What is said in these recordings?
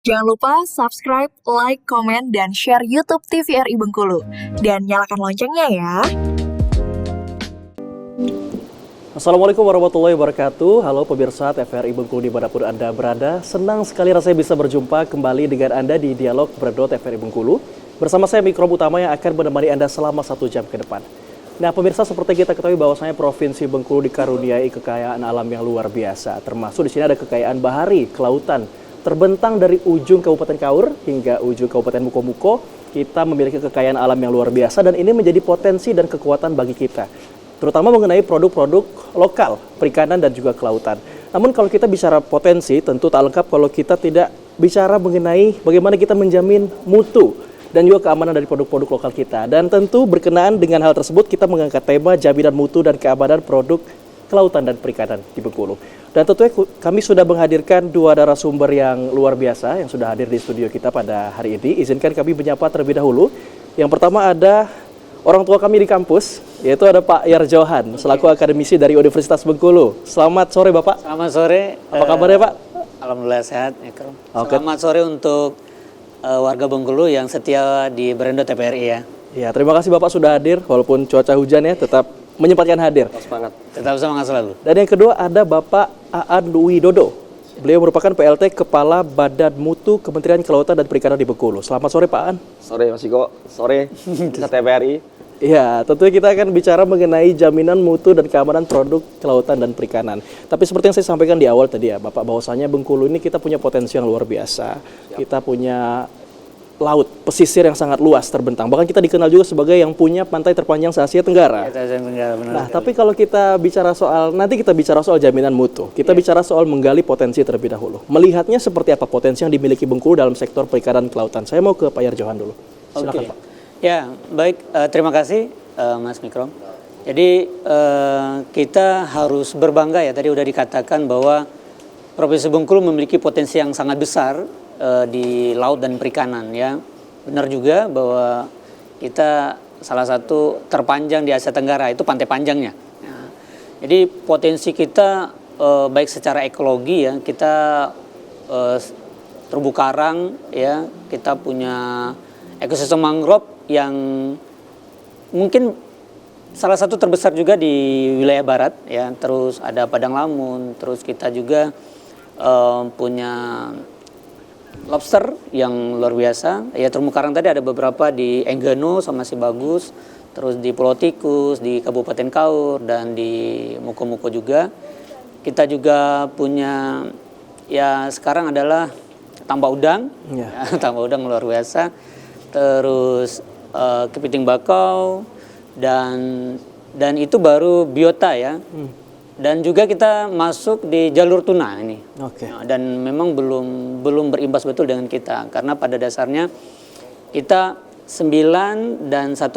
Jangan lupa subscribe, like, komen, dan share YouTube TVRI Bengkulu. Dan nyalakan loncengnya ya. Assalamualaikum warahmatullahi wabarakatuh. Halo pemirsa TVRI Bengkulu dimanapun Anda berada. Senang sekali rasanya bisa berjumpa kembali dengan Anda di Dialog Bredo TVRI Bengkulu. Bersama saya Mikrob Utama yang akan menemani Anda selama 1 jam ke depan. Nah pemirsa, seperti kita ketahui bahwasanya Provinsi Bengkulu dikaruniai kekayaan alam yang luar biasa. Termasuk di sini ada kekayaan bahari, kelautan. Terbentang dari ujung Kabupaten Kaur hingga ujung Kabupaten Mukomuko, kita memiliki kekayaan alam yang luar biasa dan ini menjadi potensi dan kekuatan bagi kita. Terutama mengenai produk-produk lokal, perikanan dan juga kelautan. Namun kalau kita bicara potensi, tentu tak lengkap kalau kita tidak bicara mengenai bagaimana kita menjamin mutu dan juga keamanan dari produk-produk lokal kita. Dan tentu berkenaan dengan hal tersebut, kita mengangkat tema jaminan mutu dan keamanan produk kelautan dan perikanan di Bengkulu. Dan tentunya kami sudah menghadirkan 2 narasumber yang luar biasa yang sudah hadir di studio kita pada hari ini. Izinkan kami menyapa terlebih dahulu. Yang pertama ada orang tua kami di kampus, yaitu ada Pak Yar Johan, selaku akademisi dari Universitas Bengkulu. Selamat sore Bapak. Selamat sore. Apa kabarnya Pak? Alhamdulillah sehat. Oke. Selamat sore untuk warga Bengkulu yang setia di Bredo TVRI ya. Ya, terima kasih Bapak sudah hadir, walaupun cuaca hujan ya, tetap menyempatkan hadir. Semangat. Tetap semangat selalu. Dan yang kedua ada Bapak Aan Widodo. Beliau merupakan PLT Kepala Badan Mutu Kementerian Kelautan dan Perikanan di Bengkulu. Selamat sore Pak Aan. Sore Mas Iko, sore TVRI. Iya, tentunya kita akan bicara mengenai jaminan mutu dan keamanan produk kelautan dan perikanan. Tapi seperti yang saya sampaikan di awal tadi ya Bapak, bahwasanya Bengkulu ini kita punya potensi yang luar biasa. Kita punya laut, pesisir yang sangat luas terbentang. Bahkan kita dikenal juga sebagai yang punya pantai terpanjang se-Asia Tenggara. Nah, tapi kalau kita bicara soal, nanti kita bicara soal jaminan mutu. Kita bicara soal menggali potensi terlebih dahulu. Melihatnya seperti apa potensi yang dimiliki Bengkulu dalam sektor perikanan kelautan. Saya mau ke Pak Yar Johan dulu. Silakan Pak. Ya, baik. Terima kasih Mas Mikro. Jadi kita harus berbangga ya. Tadi udah dikatakan bahwa Provinsi Bengkulu memiliki potensi yang sangat besar di laut dan perikanan ya. Benar juga bahwa kita salah satu terpanjang di Asia Tenggara, itu pantai panjangnya. Ya. Jadi potensi kita baik secara ekologi ya, kita terumbu karang ya, kita punya ekosistem mangrove yang mungkin salah satu terbesar juga di wilayah barat ya. Terus ada padang lamun, terus kita juga punya lobster yang luar biasa ya. Terumbu karang tadi ada beberapa di Enggano sama si Bagus, terus di Pulau Tikus, di Kabupaten Kaur, dan di Mukomuko juga. Kita juga punya ya sekarang adalah tambak udang ya, tambak udang luar biasa, terus kepiting bakau, dan itu baru biota ya. Dan juga kita masuk di jalur tuna ini. Dan memang belum berimbas betul dengan kita, karena pada dasarnya kita 9 dan 1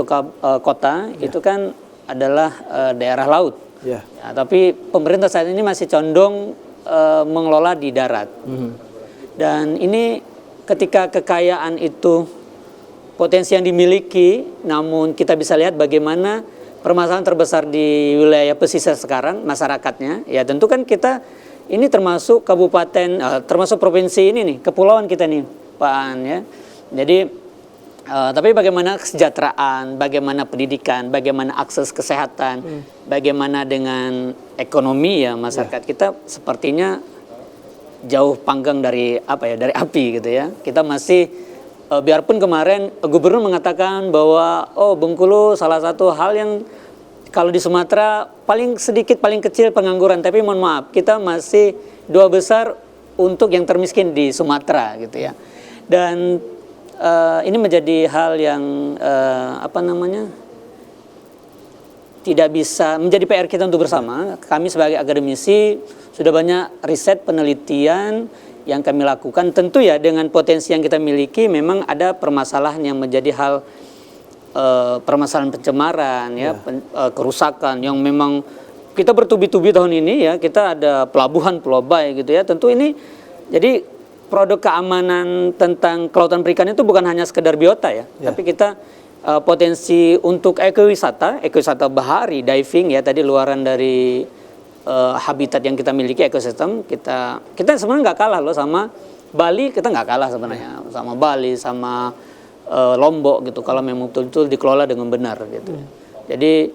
kota itu kan adalah daerah laut. Ya, tapi pemerintah saat ini masih condong mengelola di darat. Dan ini ketika kekayaan itu potensi yang dimiliki, namun kita bisa lihat bagaimana permasalahan terbesar di wilayah pesisir sekarang masyarakatnya. Ya tentu kan kita ini termasuk kabupaten, termasuk provinsi ini nih, kepulauan kita nih Pak An ya. Jadi tapi bagaimana kesejahteraan, bagaimana pendidikan, bagaimana akses kesehatan, bagaimana dengan ekonomi ya masyarakat kita sepertinya jauh panggang dari dari api gitu ya. Kita masih biarpun kemarin gubernur mengatakan bahwa Bengkulu salah satu hal yang kalau di Sumatera paling sedikit, paling kecil pengangguran, tapi mohon maaf kita masih 2 besar untuk yang termiskin di Sumatera gitu ya. Dan ini menjadi hal yang tidak bisa menjadi PR kita untuk bersama. Kami sebagai akademisi sudah banyak riset penelitian yang kami lakukan. Tentu ya dengan potensi yang kita miliki memang ada permasalahan yang menjadi hal permasalahan pencemaran ya, kerusakan yang memang kita bertubi-tubi tahun ini ya. Kita ada pelabuhan Pulau Bae gitu ya. Tentu ini jadi produk keamanan tentang kelautan perikanan itu bukan hanya sekedar biota ya. Tapi kita potensi untuk ekowisata bahari, diving ya, tadi luaran dari habitat yang kita miliki, ekosistem kita sebenarnya nggak kalah loh sama Bali kita nggak kalah sebenarnya sama Bali, sama Lombok gitu. Kalau memang betul-betul dikelola dengan benar gitu. Jadi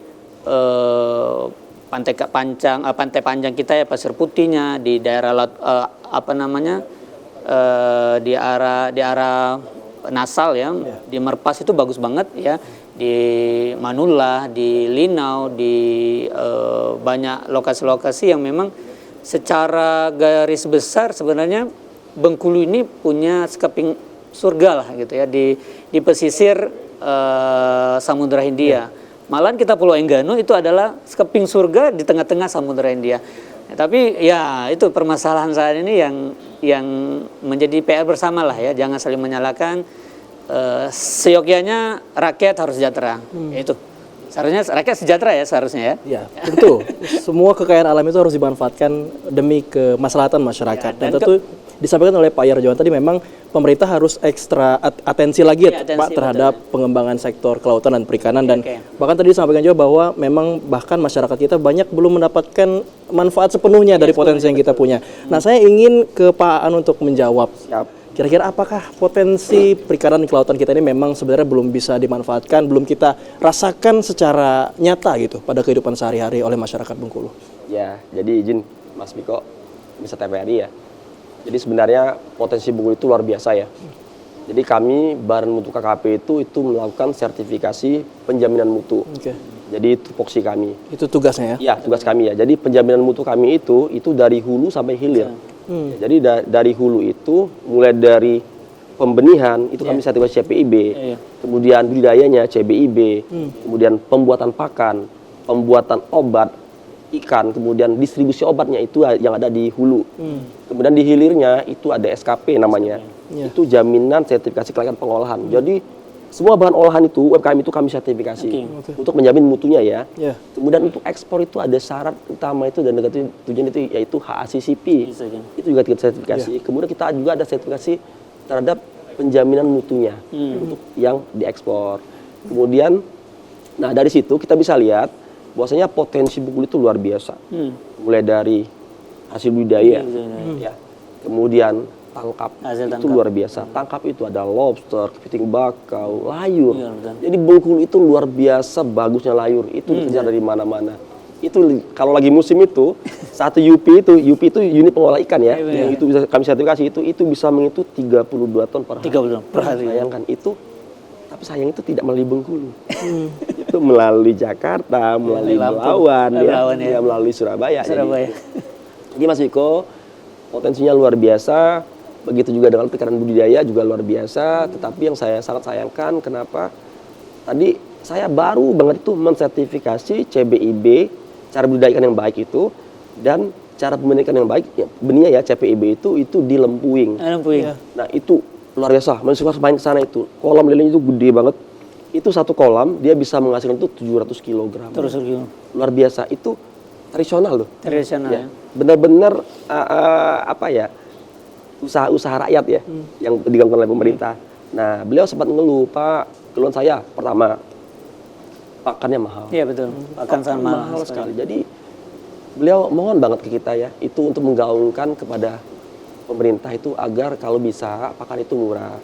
pantai panjang kita ya, pasir putihnya di daerah di arah Nasal ya, di Merpas itu bagus banget ya, di Manula, di Linau, di banyak lokasi-lokasi yang memang secara garis besar sebenarnya Bengkulu ini punya sekeping surga lah gitu ya, di pesisir Samudra Hindia. Malahan kita Pulau Enggano itu adalah sekeping surga di tengah-tengah Samudra Hindia. Tapi ya itu permasalahan saat ini yang menjadi PR bersama lah ya, jangan saling menyalahkan. Seyogyanya rakyat harus sejahtera, itu seharusnya rakyat sejahtera ya seharusnya ya. Ya, tentu. Semua kekayaan alam itu harus dimanfaatkan demi kemaslahatan masyarakat. Ya, dan tentu disampaikan oleh Pak Yarjawan tadi, memang pemerintah harus ekstra atensi lagi ya, Pak, terhadap pengembangan sektor kelautan dan perikanan. Dan bahkan tadi disampaikan juga bahwa memang bahkan masyarakat kita banyak belum mendapatkan manfaat sepenuhnya dari potensi yang kita punya. Nah, saya ingin ke Pak An untuk menjawab. Kira-kira apakah potensi perikanan di kelautan kita ini memang sebenarnya belum bisa dimanfaatkan, belum kita rasakan secara nyata gitu pada kehidupan sehari-hari oleh masyarakat Bengkulu? Ya, jadi izin Mas Miko, bisa TVRI ya. Jadi sebenarnya potensi Bengkulu itu luar biasa ya. Jadi kami Badan Mutu KKP itu melakukan sertifikasi penjaminan mutu. Jadi tupoksi kami. Itu tugasnya ya? Iya, tugas kami ya. Jadi penjaminan mutu kami itu dari hulu sampai hilir. Ya, jadi dari hulu itu mulai dari pembenihan itu kami sertifikasi CPIB, kemudian budidayanya CBIB, kemudian pembuatan pakan, pembuatan obat ikan, kemudian distribusi obatnya itu yang ada di hulu. Kemudian di hilirnya itu ada SKP namanya. Itu jaminan sertifikasi kelayakan pengolahan. Jadi semua bahan olahan itu UMKM itu kami sertifikasi untuk menjamin mutunya ya. Kemudian untuk ekspor itu ada syarat utama itu dan negatif tujuan itu yaitu HACCP. Itu juga kita sertifikasi. Kemudian kita juga ada sertifikasi terhadap penjaminan mutunya untuk yang diekspor. Kemudian nah dari situ kita bisa lihat bahwasanya potensi Bengkulu itu luar biasa. Mulai dari hasil budidaya ya. Kemudian tangkap itu luar biasa. Tangkap itu ada lobster, kepiting bakau, layur. Jadi Bengkulu itu luar biasa bagusnya layur. Itu dikejar dari mana-mana. Itu kalau lagi musim itu satu UP itu unit pengolah ikan ya. Itu bisa kami sertifikasi itu bisa menghitung 32 ton per hari. 32 per hari. Bayangkan itu. Tapi sayang itu tidak melalui Bengkulu. Itu melalui Jakarta, melalui Belawan ya, melalui Surabaya. Jadi Mas Miko, potensinya luar biasa. Begitu juga dengan perikanan budidaya juga luar biasa. Tetapi yang saya sangat sayangkan, kenapa tadi saya baru banget itu mensertifikasi CBIB, cara budidaya ikan yang baik itu, dan cara pembenihan ikan yang baik, ya, benihnya ya CPIB itu di Lempuing. Nah itu luar biasa. Masuk main ke sana itu, kolam lelenya itu gede banget. Itu satu kolam dia bisa menghasilkan itu 700 kg. Luar biasa. Itu tradisional loh. Tradisional ya. Benar-benar apa ya? Usaha rakyat ya yang diganggukan oleh pemerintah. Nah, beliau sempat ngeluh, Pak, keluhan saya pertama pakannya mahal. Iya betul. Pakan sangat mahal sekali. Jadi beliau mohon banget ke kita ya, itu untuk menggaungkan kepada pemerintah itu agar kalau bisa pakan itu murah.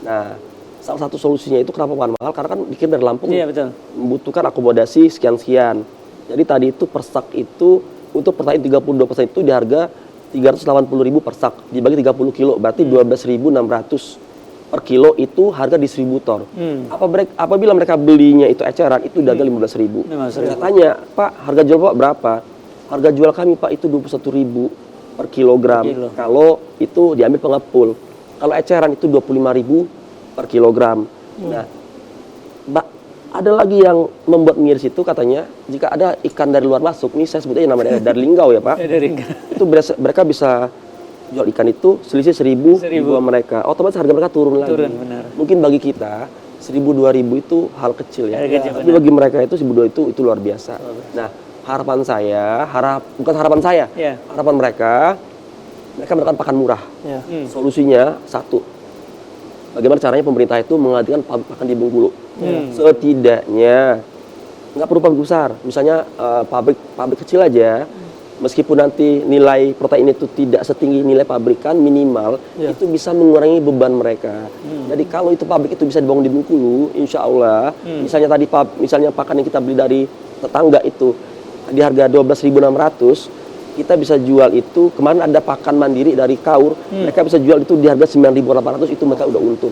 Nah, salah satu solusinya itu kenapa pakan mahal? Karena kan dikirim dari Lampung. Iya betul. Membutuhkan akomodasi sekian-sekian. Jadi tadi itu per sak itu untuk pertanian 32% itu di harga 380.000 per sak, dibagi 30 kilo, berarti 12.600 per kilo itu harga distributor. Apabila mereka belinya itu eceran, itu harga 15.000. Saya tanya, Pak, harga jual Pak berapa? Harga jual kami Pak itu 21.000 per kilogram. Kalau itu diambil pengepul. Kalau eceran itu 25.000 per kilogram. Nah, ada lagi yang membuat miris itu katanya jika ada ikan dari luar masuk, ini saya sebutnya namanya dari linggau ya Pak. Itu mereka bisa jual ikan itu selisih 1.000 buat mereka. Otomatis harga mereka turun lagi. Mungkin bagi kita 1.000-2.000 itu hal kecil ya. Tapi bagi mereka itu 1.000 itu luar biasa. Nah, harapan saya, harapan mereka mendapatkan pakan murah. Solusinya satu, bagaimana caranya pemerintah itu menghadirkan pakan di Bengkulu. Setidaknya nggak perlu pabrik besar, misalnya pabrik kecil aja meskipun nanti nilai protein itu tidak setinggi nilai pabrikan, minimal itu bisa mengurangi beban mereka. Jadi kalau itu pabrik itu bisa dibangun di Bengkulu, insya Allah, misalnya pakan yang kita beli dari tetangga itu di harga 12.600, kita bisa jual itu. Kemarin ada pakan mandiri dari Kaur, mereka bisa jual itu di harga 9.800, itu mereka udah untung.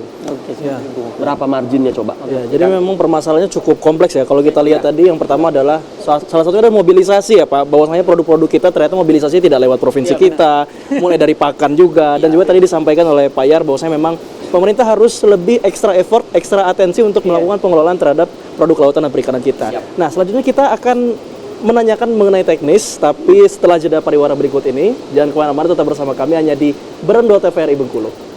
Berapa marginnya coba? Ya, jadi memang permasalahannya cukup kompleks ya. Kalau kita lihat tadi, yang pertama adalah salah satunya adalah mobilisasi ya Pak. Bahwasanya produk-produk kita ternyata mobilisasi tidak lewat provinsi kita, mulai dari pakan juga, dan juga tadi disampaikan oleh Pak Yar bahwasanya memang pemerintah harus lebih ekstra effort, ekstra atensi untuk melakukan pengelolaan terhadap produk lautan dan perikanan kita. Nah, selanjutnya kita akan menanyakan mengenai teknis, tapi setelah jeda pariwara berikut ini. Jangan kemana-mana, tetap bersama kami hanya di Berendo TVRI Bengkulu.